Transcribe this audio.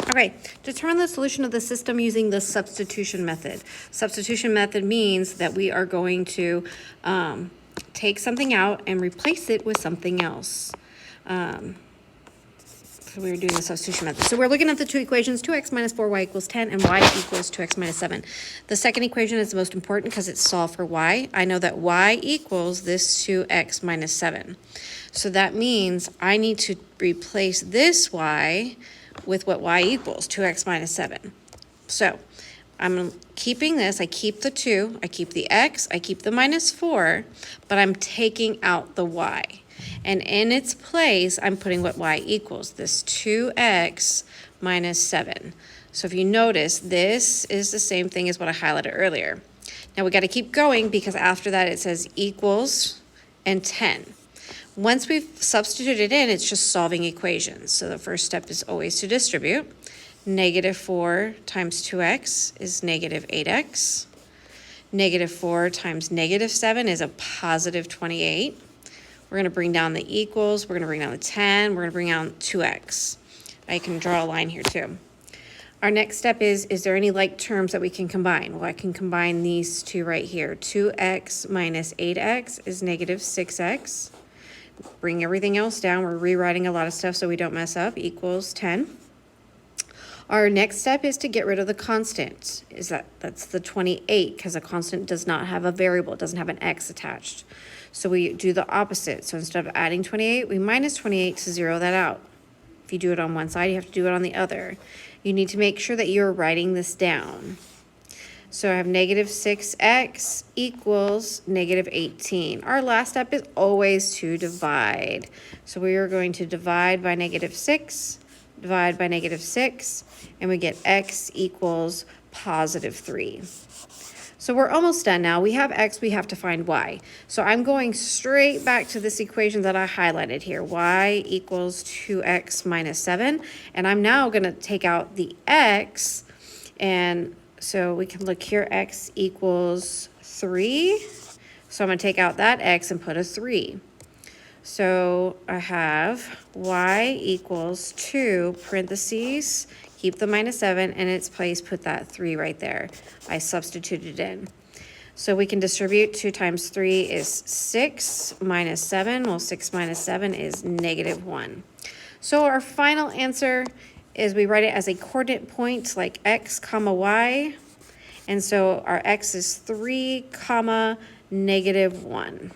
Okay, determine the solution of the system using the substitution method. Substitution method means that we are going to take something out and replace it with something else. So we were doing the substitution method. So we're looking at the two equations, 2x minus 4y equals 10 and y equals 2x minus 7. The second equation is the most important because it's solved for y. I know that y equals this 2x minus 7. So that means I need to replace this y with what y equals, 2x minus 7. So I'm keeping this, I keep the 2, I keep the x, I keep the minus 4, but I'm taking out the y. And in its place, I'm putting what y equals, this 2x minus 7. So if you notice, this is the same thing as what I highlighted earlier. Now we got to keep going because after that it says equals and 10. Once we've substituted in, it's just solving equations. So the first step is always to distribute. Negative 4 times 2x is negative 8x. Negative 4 times negative 7 is a positive 28. We're going to bring down the equals. We're going to bring down the 10. We're going to bring down 2x. I can draw a line here too. Our next step is there any like terms that we can combine? Well, I can combine these two right here. 2x minus 8x is negative 6x. Bring everything else down. We're rewriting a lot of stuff so we don't mess up. Equals 10. Our next step is to get rid of the constant. That's the 28 because a constant does not have a variable. It doesn't have an x attached. So we do the opposite. So instead of adding 28, we minus 28 to zero that out. If you do it on one side, you have to do it on the other. You need to make sure that you're writing this down. So I have negative 6x equals negative 18. Our last step is always to divide. So we are going to divide by negative 6, divide by negative 6, and we get x equals positive 3. So we're almost done now. We have x, we have to find y. So I'm going straight back to this equation that I highlighted here. Y equals 2x minus 7. And I'm now going to take out the x. And so we can look here, x equals 3. So I'm going to take out that x and put a 3. So I have y equals 2, parentheses, keep the minus 7, and in its place put that 3 right there. I substituted in. So we can distribute 2 times 3 is 6 minus 7. Well, 6 minus 7 is negative 1. So our final answer is we write it as a coordinate point like x comma y. And so our x is 3 comma negative 1.